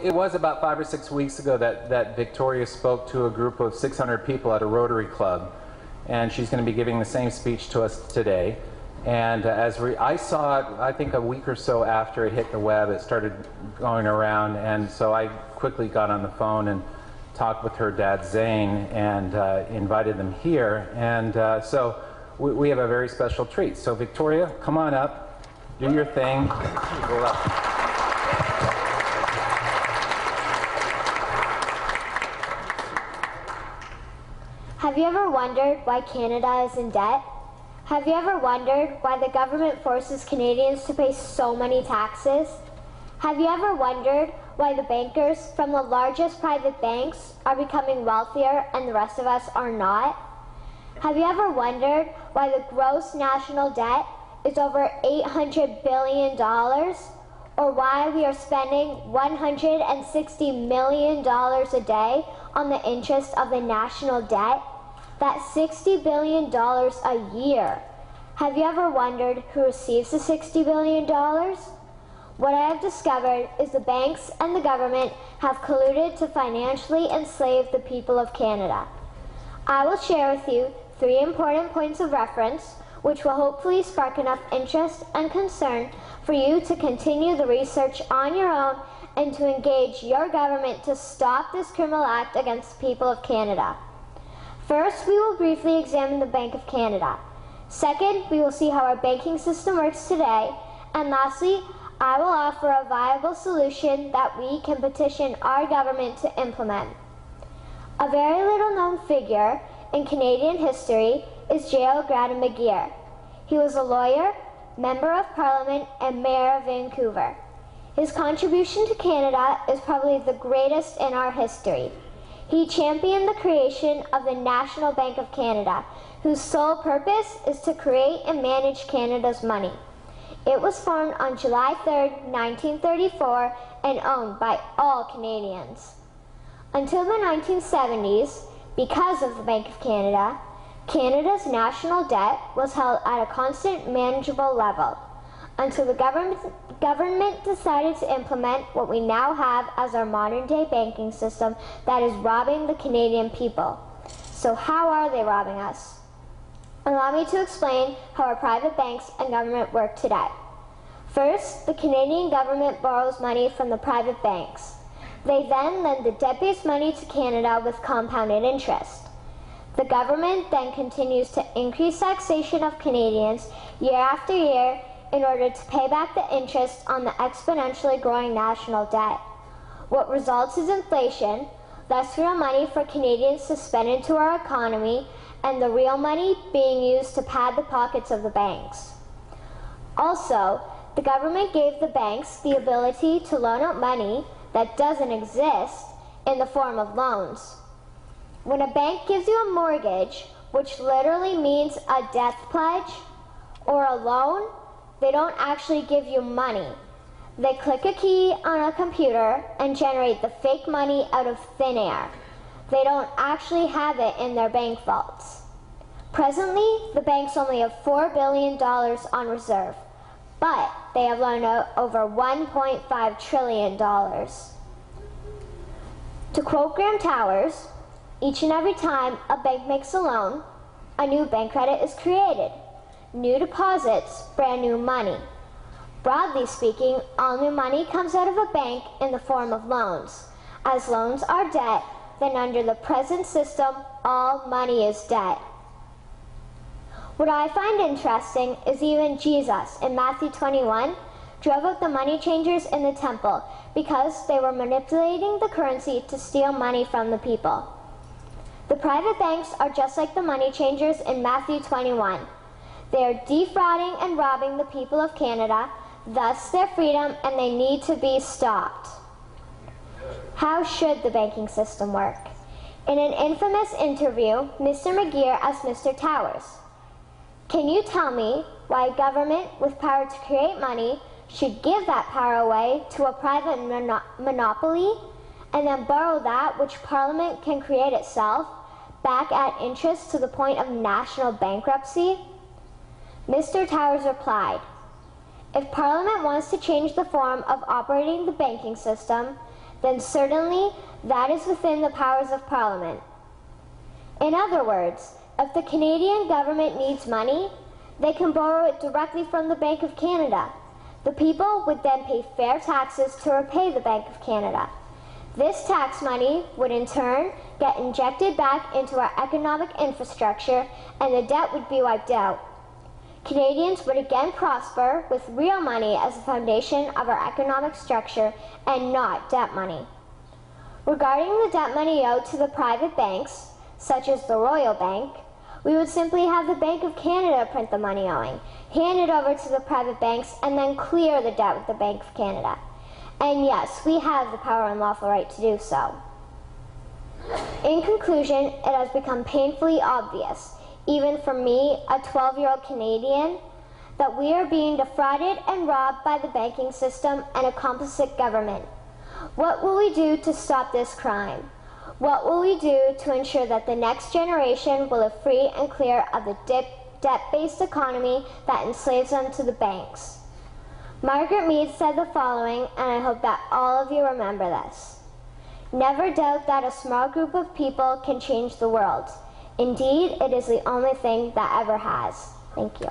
It was about 5 or 6 weeks ago that Victoria spoke to a group of 600 people at a Rotary Club, and she's going to be giving the same speech to us today. And I saw it, I think a week or so after it hit the web, it started going around, and so I quickly got on the phone and talked with her dad Zane and invited them here. And so we have a very special treat. So Victoria, come on up, do your thing. Go up. Have you ever wondered why Canada is in debt? Have you ever wondered why the government forces Canadians to pay so many taxes? Have you ever wondered why the bankers from the largest private banks are becoming wealthier and the rest of us are not? Have you ever wondered why the gross national debt is over $800 billion? Or why we are spending $160 million a day on the interest of the national debt? That's $60 billion a year. Have you ever wondered who receives the $60 billion? What I have discovered is the banks and the government have colluded to financially enslave the people of Canada. I will share with you 3 important points of reference which will hopefully spark enough interest and concern for you to continue the research on your own and to engage your government to stop this criminal act against the people of Canada. First, we will briefly examine the Bank of Canada. Second, we will see how our banking system works today. And lastly, I will offer a viable solution that we can petition our government to implement. A very little known figure in Canadian history is J.O. Gradon McGeer. He was a lawyer, Member of Parliament, and Mayor of Vancouver. His contribution to Canada is probably the greatest in our history. He championed the creation of the National Bank of Canada, whose sole purpose is to create and manage Canada's money. It was formed on July 3, 1934, and owned by all Canadians. Until the 1970s, because of the Bank of Canada, Canada's national debt was held at a constant, manageable level, until the government decided to implement what we now have as our modern-day banking system that is robbing the Canadian people. So how are they robbing us? Allow me to explain how our private banks and government work today. First, the Canadian government borrows money from the private banks. They then lend the debt-based money to Canada with compounded interest. The government then continues to increase taxation of Canadians year after year in order to pay back the interest on the exponentially growing national debt. What results is inflation, less real money for Canadians to spend into our economy, and the real money being used to pad the pockets of the banks. Also, the government gave the banks the ability to loan out money that doesn't exist in the form of loans. When a bank gives you a mortgage, which literally means a death pledge, or a loan, they don't actually give you money. They click a key on a computer and generate the fake money out of thin air. They don't actually have it in their bank vaults. Presently, the banks only have $4 billion on reserve, but they have loaned out over $1.5 trillion. To quote Graham Towers, each and every time a bank makes a loan, a new bank credit is created. New deposits, brand new money. Broadly speaking, all new money comes out of a bank in the form of loans. As loans are debt, then under the present system, all money is debt. What I find interesting is even Jesus, in Matthew 21, drove out the money changers in the temple because they were manipulating the currency to steal money from the people. The private banks are just like the money changers in Matthew 21. They are defrauding and robbing the people of Canada, thus their freedom, and they need to be stopped. How should the banking system work? In an infamous interview, Mr. McGeer asked Mr. Towers, "Can you tell me why a government with power to create money should give that power away to a private monopoly and then borrow that which Parliament can create itself back at interest to the point of national bankruptcy?" Mr. Towers replied, "If Parliament wants to change the form of operating the banking system, then certainly that is within the powers of Parliament. In other words, if the Canadian government needs money, they can borrow it directly from the Bank of Canada. The people would then pay fair taxes to repay the Bank of Canada. This tax money would in turn get injected back into our economic infrastructure and the debt would be wiped out. Canadians would again prosper with real money as the foundation of our economic structure and not debt money. Regarding the debt money owed to the private banks, such as the Royal Bank, we would simply have the Bank of Canada print the money owing, hand it over to the private banks, and then clear the debt with the Bank of Canada. And yes, we have the power and lawful right to do so. In conclusion, it has become painfully obvious, even for me, a 12-year-old Canadian, that we are being defrauded and robbed by the banking system and a complicit government. What will we do to stop this crime? What will we do to ensure that the next generation will live free and clear of the debt-based economy that enslaves them to the banks? Margaret Mead said the following, and I hope that all of you remember this. Never doubt that a small group of people can change the world. Indeed, it is the only thing that ever has. Thank you.